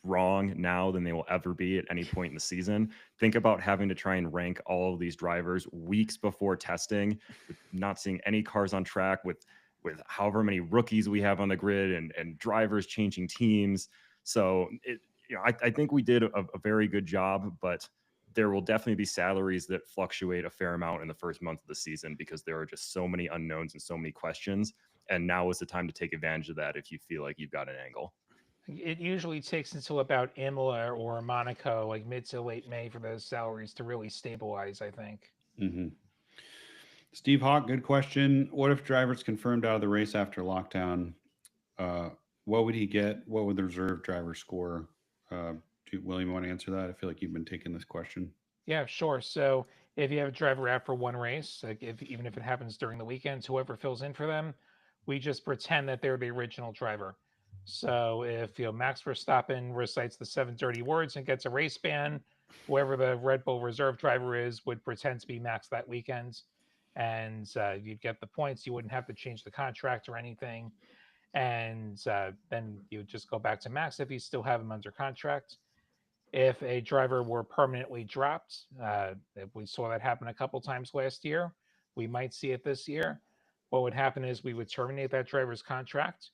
wrong now than they will ever be at any point in the season. Think about having to try and rank all of these drivers weeks before testing, with not seeing any cars on track, with however many rookies we have on the grid, and drivers changing teams. So I think we did a very good job, but there will definitely be salaries that fluctuate a fair amount in the first month of the season, because there are just so many unknowns and so many questions. And now is the time to take advantage of that if you feel like you've got an angle. It usually takes until about Imola or Monaco, like mid to late May, for those salaries to really stabilize, I think. Mm-hmm. Steve Hawk, good question. What if drivers confirmed out of the race after lockdown? Uh, what would he get? What would the reserve driver score? William, want to answer that? I feel like you've been taking this question. Yeah, sure. So if you have a driver out for one race, like even if it happens during the weekends, whoever fills in for them, we just pretend that they're the original driver. So if Max Verstappen recites the seven dirty words and gets a race ban, whoever the Red Bull reserve driver is would pretend to be Max that weekend, and you'd get the points. You wouldn't have to change the contract or anything, and then you would just go back to Max if you still have him under contract. If a driver were permanently dropped, if we saw that happen a couple times last year, we might see it this year. What would happen is we would terminate that driver's contract.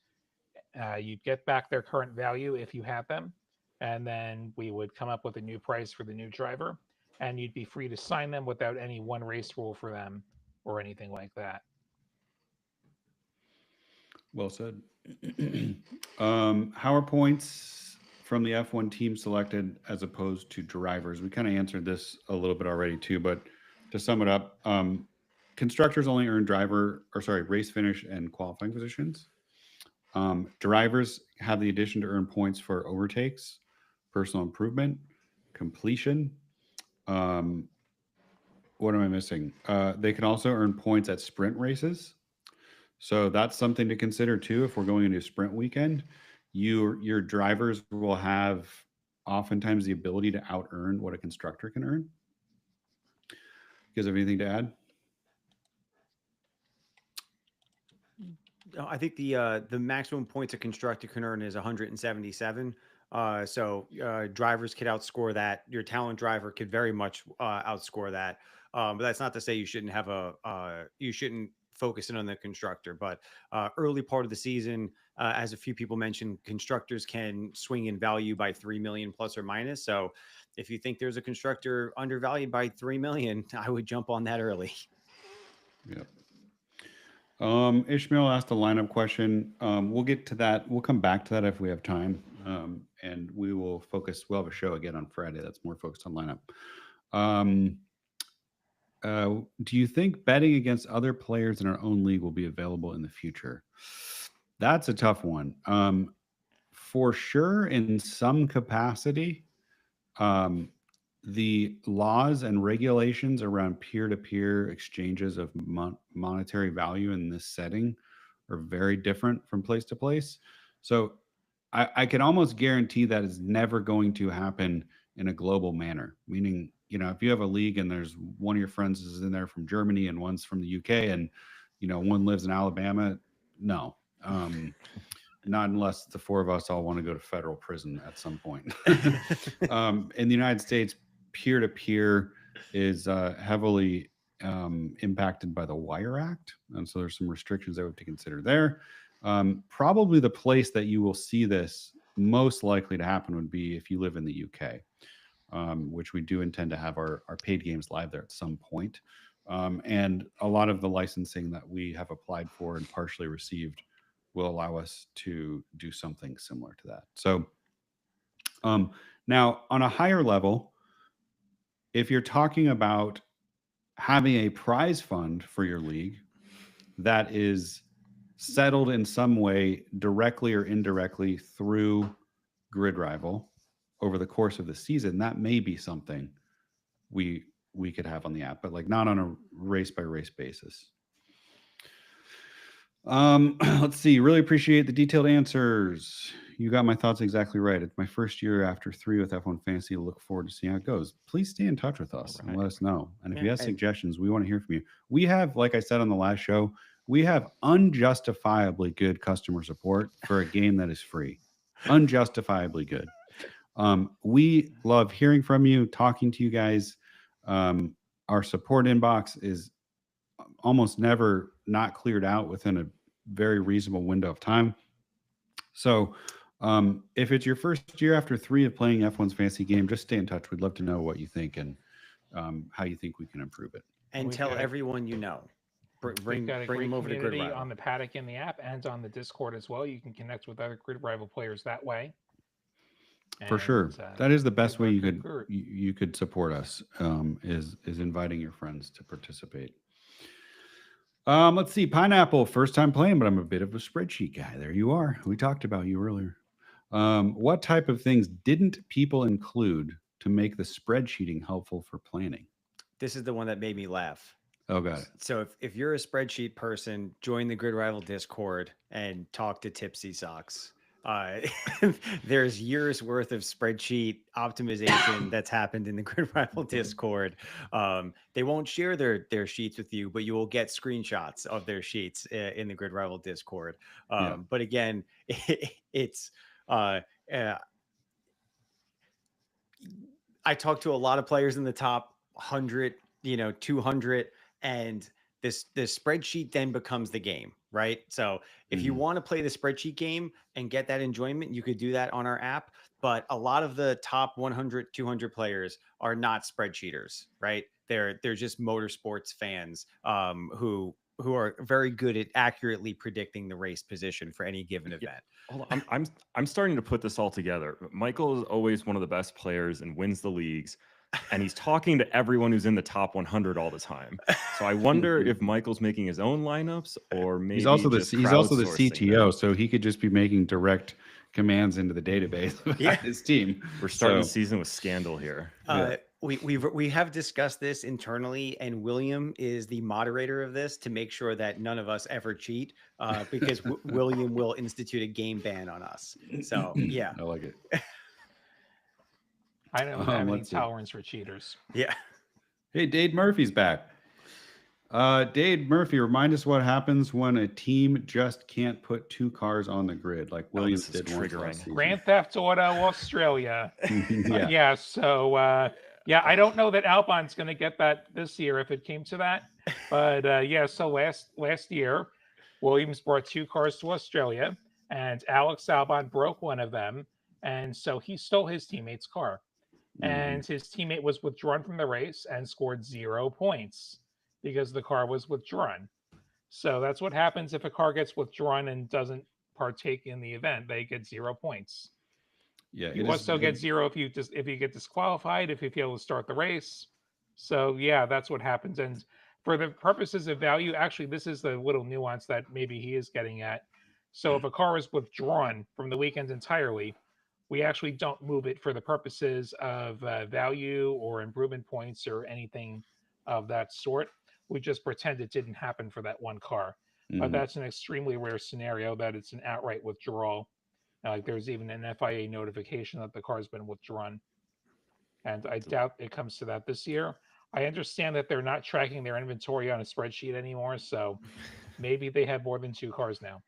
You'd get back their current value if you have them, and then we would come up with a new price for the new driver, and you'd be free to sign them without any one race rule for them or anything like that. Well said. How are points from the F1 team selected as opposed to drivers? We kind of answered this a little bit already too, but to sum it up, constructors only earn race finish and qualifying positions. Drivers have the addition to earn points for overtakes, personal improvement, completion. What am I missing? They can also earn points at sprint races. So that's something to consider too. If we're going into a sprint weekend, your drivers will have oftentimes the ability to out earn what a constructor can earn. You guys have anything to add? I think the maximum points a constructor can earn is 177. So drivers could outscore that. Your talent driver could very much outscore that. But that's not to say you shouldn't have you shouldn't focus in on the constructor. But early part of the season, as a few people mentioned, constructors can swing in value by 3 million plus or minus. So if you think there's a constructor undervalued by 3 million, I would jump on that early. Yep. Ishmael asked a lineup question. We'll get to that. We'll come back to that if we have time. And we will focus. We'll have a show again on Friday that's more focused on lineup. Do you think betting against other players in our own league will be available in the future? That's a tough one. For sure, in some capacity, the laws and regulations around peer-to-peer exchanges of monetary value in this setting are very different from place to place. So I can almost guarantee that it's never going to happen in a global manner. Meaning, if you have a league and there's one of your friends is in there from Germany and one's from the UK and, one lives in Alabama, no. Not unless the four of us all want to go to federal prison at some point. In the United States, peer-to-peer is heavily impacted by the Wire Act. And so there's some restrictions that we have to consider there. Probably the place that you will see this most likely to happen would be if you live in the UK, which we do intend to have our paid games live there at some point. And a lot of the licensing that we have applied for and partially received will allow us to do something similar to that. So now on a higher level, if you're talking about having a prize fund for your league that is settled in some way directly or indirectly through Grid Rival over the course of the season, that may be something we could have on the app, but not on a race by race basis. Let's see. Really appreciate the detailed answers. You got my thoughts exactly right. It's my first year after 3 with F1 Fantasy. Look forward to seeing how it goes. Please stay in touch with us and let us know. And if you have suggestions, we want to hear from you. We have, like I said on the last show, we have unjustifiably good customer support for a game that is free. Unjustifiably good. We love hearing from you, talking to you guys. Our support inbox is almost never not cleared out within a very reasonable window of time. So if it's your first year after 3 of playing F1's fantasy game, just stay in touch. We'd love to know what you think and how you think we can improve it. And tell everyone you know. Bring them over to Grid Rival. On the paddock in the app and on the Discord as well. You can connect with other Grid Rival players that way. For sure. That is the best way Convert. you could support us, is inviting your friends to participate. Let's see. Pineapple, first time playing, but I'm a bit of a spreadsheet guy. There you are. We talked about you earlier. What type of things didn't people include to make the spreadsheeting helpful for planning? This is the one that made me laugh. Oh, got it. So if you're a spreadsheet person, join the Grid Rival Discord and talk to Tipsy Socks. Uh, there's years worth of spreadsheet optimization that's happened in the Grid Rival Discord. They won't share their sheets with you, but you will get screenshots of their sheets in the Grid Rival Discord. But again, it's I talked to a lot of players in the top 100, 200, and this spreadsheet then becomes the game, right? So if you want to play the spreadsheet game and get that enjoyment, you could do that on our app. But a lot of the top 100, 200 players are not spreadsheeters, right? They're just motorsports fans who are very good at accurately predicting the race position for any given event. Hold on. I'm starting to put this all together. Michael is always one of the best players and wins the leagues, and he's talking to everyone who's in the top 100 all the time. So I wonder if Michael's making his own lineups, or maybe he's also the crowdsourcing CTO, them. so he could just be making direct commands into the database about his team. We're starting the season with scandal here. We have discussed this internally, and William is the moderator of this to make sure that none of us ever cheat, because William will institute a game ban on us. So yeah, I like it. I don't have any tolerance for cheaters. Yeah. Hey, Dade Murphy's back. Dade Murphy, remind us what happens when a team just can't put two cars on the grid, like Williams did once last season. Grand Theft Auto Australia. Yeah. So I don't know that Albon's going to get that this year if it came to that. But so last year, Williams brought two cars to Australia, and Alex Albon broke one of them, and so he stole his teammate's car. And his teammate was withdrawn from the race and scored 0 points because the car was withdrawn. So that's what happens if a car gets withdrawn and doesn't partake in the event. They get 0 points. Yeah, you also get 0 if you get disqualified, if you fail to start the race. So yeah, that's what happens. And for the purposes of value, actually, this is the little nuance that maybe he is getting at. So if a car is withdrawn from the weekend entirely, we actually don't move it for the purposes of value or improvement points or anything of that sort. We just pretend it didn't happen for that one car. But that's an extremely rare scenario that it's an outright withdrawal. Like there's even an FIA notification that the car's been withdrawn. And I doubt it comes to that this year. I understand that they're not tracking their inventory on a spreadsheet anymore, so maybe they have more than two cars now.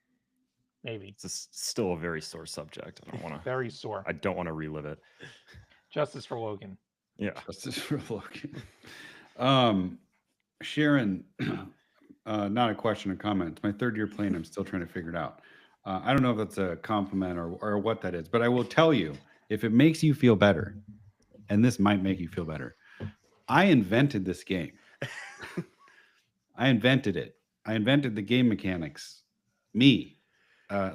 Maybe. It's still a very sore subject. I don't want to. Very sore. I don't want to relive it. Justice for Logan. Yeah. Justice for Logan. Sharon, not a question, a comment. It's my third year playing. I'm still trying to figure it out. I don't know if that's a compliment or what that is, but I will tell you, if it makes you feel better, and this might make you feel better, I invented this game. I invented it. I invented the game mechanics. Me.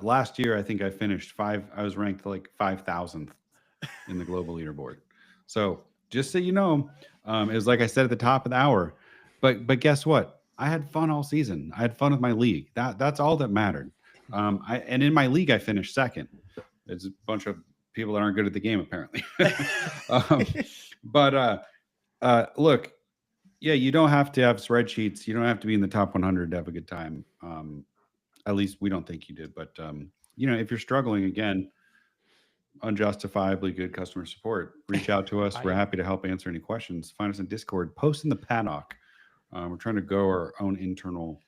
Last year, I think I finished I was ranked like 5,000th in the global leaderboard. So just so you know, it was like I said at the top of the hour, but guess what? I had fun all season. I had fun with my league. That's all that mattered. And in my league, I finished second. There's a bunch of people that aren't good at the game, apparently. Look, yeah, you don't have to have spreadsheets. You don't have to be in the top 100 to have a good time. At least we don't think you did. But, if you're struggling, again, unjustifiably good customer support, reach out to us. We're happy to help answer any questions. Find us in Discord. Post in the paddock. We're trying to grow our own internal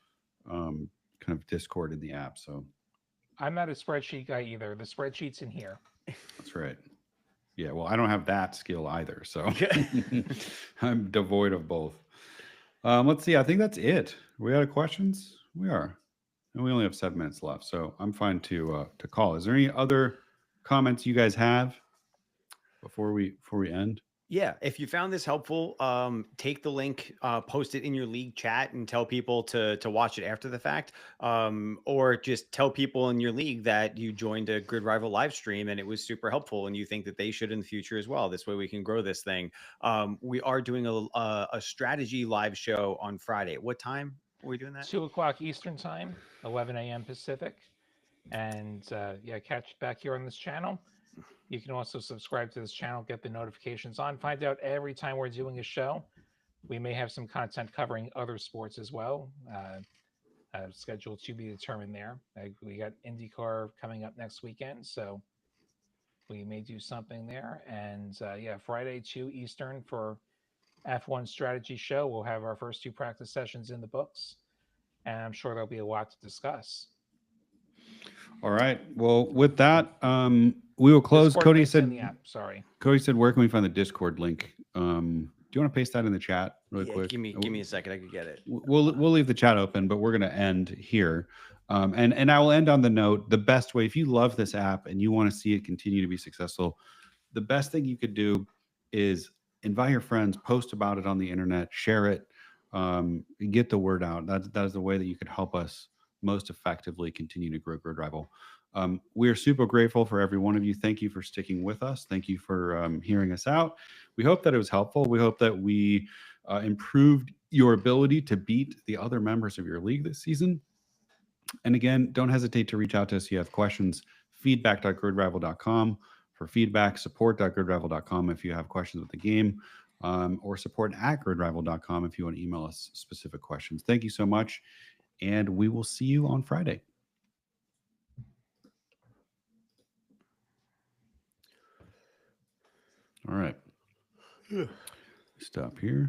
kind of Discord in the app. So I'm not a spreadsheet guy either. The spreadsheet's in here. That's right. Yeah, well, I don't have that skill either. So I'm devoid of both. Let's see. I think that's it. We out of questions? We are. And we only have 7 minutes left, so I'm fine to call. Is there any other comments you guys have before we end? Yeah, if you found this helpful, take the link, post it in your league chat, and tell people to watch it after the fact, or just tell people in your league that you joined a Grid Rival live stream and it was super helpful, and you think that they should in the future as well. This way, we can grow this thing. We are doing a strategy live show on Friday. What time are we doing that? 2 o'clock Eastern time, 11 a.m. Pacific. And yeah, catch back here on this channel. You can also subscribe to this channel, get the notifications on, find out every time we're doing a show. We may have some content covering other sports as well. Scheduled to be determined there. We got IndyCar coming up next weekend, so we may do something there. And yeah, Friday 2 Eastern for F1 strategy show. We'll have our first 2 practice sessions in the books, and I'm sure there'll be a lot to discuss. All right. Well, with that, we will close. Discord Cody link's said, in the app. Sorry. Cody said, where can we find the Discord link? Do you want to paste that in the chat really Yeah, quick? give me a second. I could get it. We'll leave the chat open, but we're going to end here. And I will end on the note, the best way, if you love this app and you want to see it continue to be successful, the best thing you could do is invite your friends, post about it on the internet, share it, get the word out. That is the way that you could help us most effectively continue to grow Grid Rival. We are super grateful for every one of you. Thank you for sticking with us. Thank you for hearing us out. We hope that it was helpful. We hope that we improved your ability to beat the other members of your league this season. And again, don't hesitate to reach out to us if you have questions. Feedback.gridrival.com for feedback, support.gridrival.com if you have questions with the game, or support@gridrival.com if you want to email us specific questions. Thank you so much, and we will see you on Friday. All right. Stop here.